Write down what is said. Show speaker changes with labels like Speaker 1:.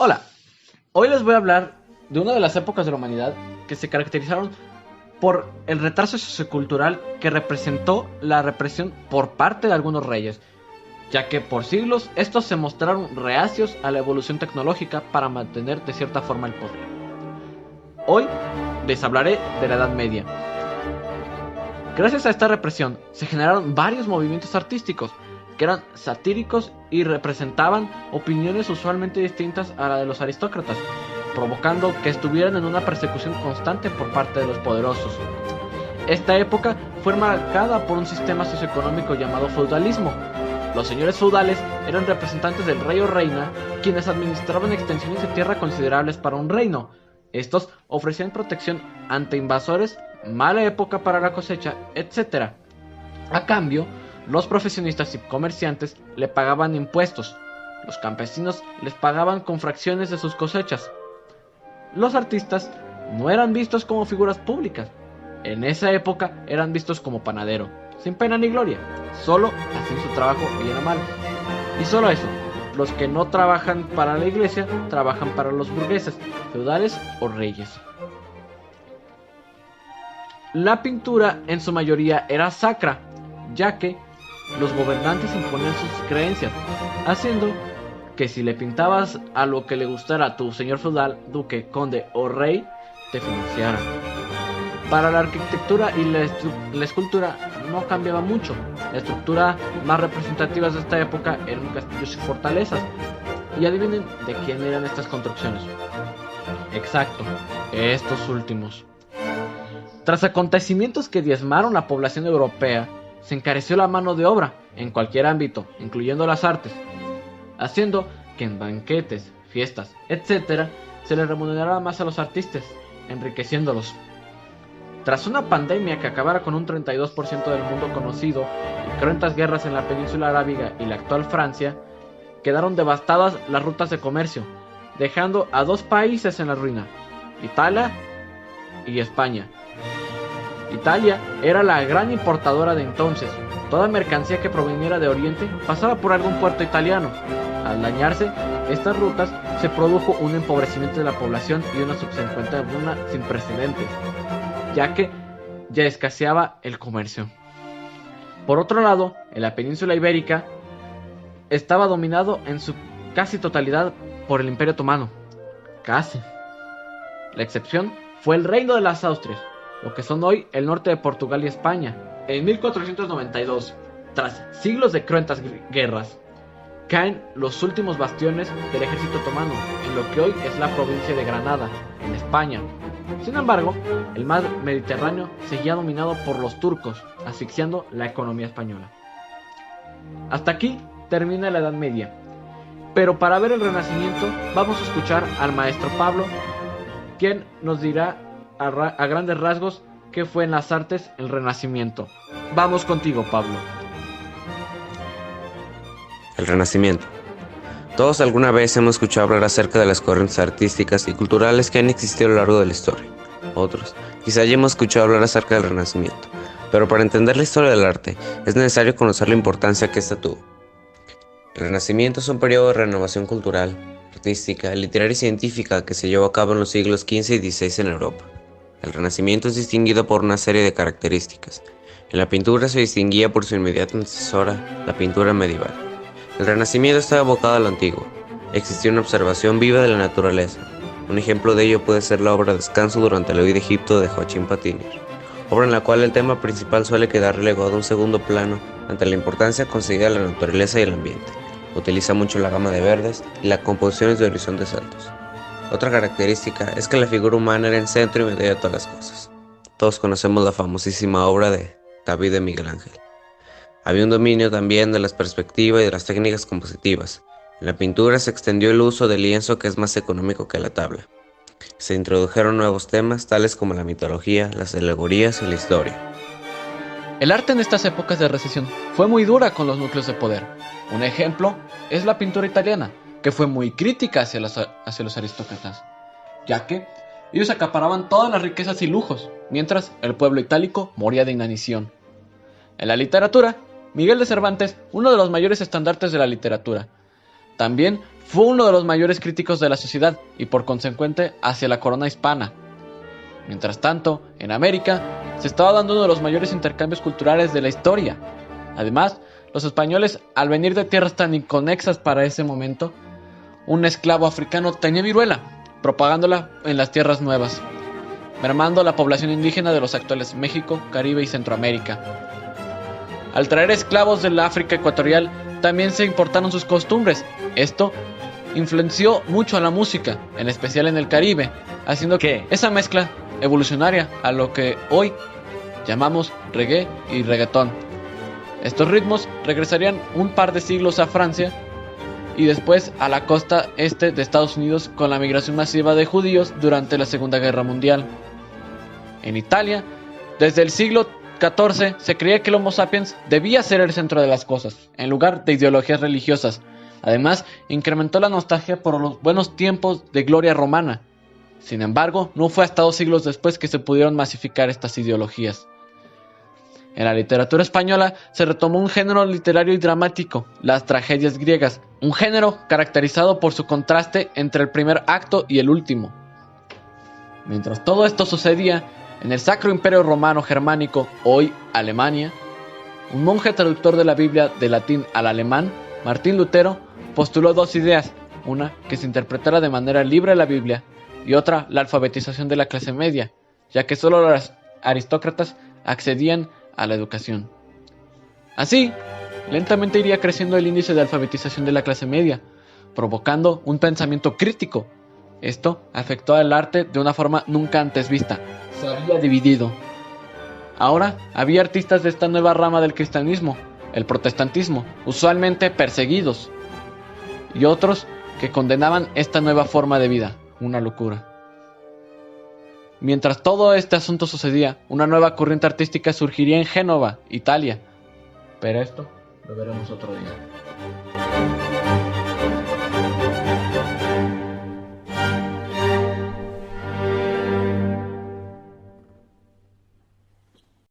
Speaker 1: Hola, hoy les voy a hablar de una de las épocas de la humanidad que se caracterizaron por el retraso sociocultural que representó la represión por parte de algunos reyes, ya que por siglos estos se mostraron reacios a la evolución tecnológica para mantener de cierta forma el poder. Hoy les hablaré de la Edad Media. Gracias a esta represión se generaron varios movimientos artísticos que eran satíricos y representaban opiniones usualmente distintas a la de los aristócratas, provocando que estuvieran en una persecución constante por parte de los poderosos. Esta época fue marcada por un sistema socioeconómico llamado feudalismo. Los señores feudales eran representantes del rey o reina, quienes administraban extensiones de tierra considerables para un reino. Estos ofrecían protección ante invasores, mala época para la cosecha, etc. A cambio, los profesionistas y comerciantes le pagaban impuestos. Los campesinos les pagaban con fracciones de sus cosechas. Los artistas no eran vistos como figuras públicas. En esa época eran vistos como panadero, sin pena ni gloria. Solo hacían su trabajo bien o mal. Y solo eso, los que no trabajan para la iglesia, trabajan para los burgueses, feudales o reyes. La pintura en su mayoría era sacra, ya que los gobernantes imponían sus creencias, haciendo que si le pintabas a lo que le gustara a tu señor feudal, duque, conde o rey, te financiara. Para la arquitectura y la escultura no cambiaba mucho. La estructura más representativa de esta época eran castillos y fortalezas. Y adivinen de quién eran estas construcciones. Exacto, estos últimos. Tras acontecimientos que diezmaron la población europea, se encareció la mano de obra en cualquier ámbito, incluyendo las artes, haciendo que en banquetes, fiestas, etc. se les remunerara más a los artistas, enriqueciéndolos. Tras una pandemia que acabara con un 32% del mundo conocido y cruentas guerras en la península arábiga y la actual Francia, quedaron devastadas las rutas de comercio, dejando a dos países en la ruina, Italia y España. Italia era la gran importadora de entonces. Toda mercancía que proviniera de Oriente pasaba por algún puerto italiano. Al dañarse estas rutas, se produjo un empobrecimiento de la población y una subsecuente hambruna sin precedentes, ya que ya escaseaba el comercio. Por otro lado, en la península ibérica estaba dominado en su casi totalidad por el Imperio Otomano. Casi. La excepción fue el Reino de las Austrias, lo que son hoy el norte de Portugal y España. En 1492, tras siglos de cruentas guerras, caen los últimos bastiones del ejército otomano en lo que hoy es la provincia de Granada, en España. Sin embargo, el mar Mediterráneo seguía dominado por los turcos, asfixiando la economía española. Hasta aquí termina la Edad Media, pero para ver el Renacimiento vamos a escuchar al maestro Pablo, quien nos dirá a grandes rasgos qué fue en las artes el Renacimiento. Vamos contigo, Pablo.
Speaker 2: El Renacimiento. Todos alguna vez hemos escuchado hablar acerca de las corrientes artísticas y culturales que han existido a lo largo de la historia. Otros, quizá ya hemos escuchado hablar acerca del Renacimiento, pero para entender la historia del arte es necesario conocer la importancia que ésta tuvo. El Renacimiento es un periodo de renovación cultural, artística, literaria y científica que se llevó a cabo en los siglos XV y XVI en Europa. El Renacimiento es distinguido por una serie de características. En la pintura se distinguía por su inmediata antecesora, la pintura medieval. El Renacimiento estaba abocado a lo antiguo. Existía una observación viva de la naturaleza. Un ejemplo de ello puede ser la obra Descanso durante la huida de Egipto de Joachim Patinier, obra en la cual el tema principal suele quedar relegado a un segundo plano ante la importancia concedida a la naturaleza y el ambiente. Utiliza mucho la gama de verdes y las composiciones de horizontes altos. Otra característica es que la figura humana era el centro y medio de todas las cosas. Todos conocemos la famosísima obra de David de Miguel Ángel. Había un dominio también de las perspectivas y de las técnicas compositivas. En la pintura se extendió el uso del lienzo, que es más económico que la tabla. Se introdujeron nuevos temas tales como la mitología, las alegorías y la historia.
Speaker 1: El arte en estas épocas de recesión fue muy dura con los núcleos de poder. Un ejemplo es la pintura italiana, que fue muy crítica hacia los aristócratas, ya que ellos acaparaban todas las riquezas y lujos, mientras el pueblo itálico moría de inanición. En la literatura, Miguel de Cervantes, uno de los mayores estandartes de la literatura, también fue uno de los mayores críticos de la sociedad y por consecuente hacia la corona hispana. Mientras tanto, en América se estaba dando uno de los mayores intercambios culturales de la historia. Además, los españoles, al venir de tierras tan inconexas para ese momento, un esclavo africano tenía viruela, propagándola en las tierras nuevas, mermando la población indígena de los actuales México, Caribe y Centroamérica. Al traer esclavos del África ecuatorial, también se importaron sus costumbres. Esto influenció mucho a la música, en especial en el Caribe, haciendo que esa mezcla evolucionaria a lo que hoy llamamos reggae y reggaetón. Estos ritmos regresarían un par de siglos a Francia y después a la costa este de Estados Unidos con la migración masiva de judíos durante la Segunda Guerra Mundial. En Italia, desde el siglo XIV se creía que el Homo sapiens debía ser el centro de las cosas, en lugar de ideologías religiosas. Además, incrementó la nostalgia por los buenos tiempos de gloria romana. Sin embargo, no fue hasta 2 siglos después que se pudieron masificar estas ideologías. En la literatura española se retomó un género literario y dramático, las tragedias griegas, un género caracterizado por su contraste entre el primer acto y el último. Mientras todo esto sucedía, en el Sacro Imperio Romano Germánico, hoy Alemania, un monje traductor de la Biblia del latín al alemán, Martín Lutero, postuló 2 ideas, una que se interpretara de manera libre la Biblia y otra la alfabetización de la clase media, ya que solo los aristócratas accedían a la educación. Así, lentamente iría creciendo el índice de alfabetización de la clase media, provocando un pensamiento crítico. Esto afectó al arte de una forma nunca antes vista. Se había dividido. Ahora había artistas de esta nueva rama del cristianismo, el protestantismo, usualmente perseguidos, y otros que condenaban esta nueva forma de vida, una locura. Mientras todo este asunto sucedía, una nueva corriente artística surgiría en Génova, Italia. Pero esto lo veremos otro día.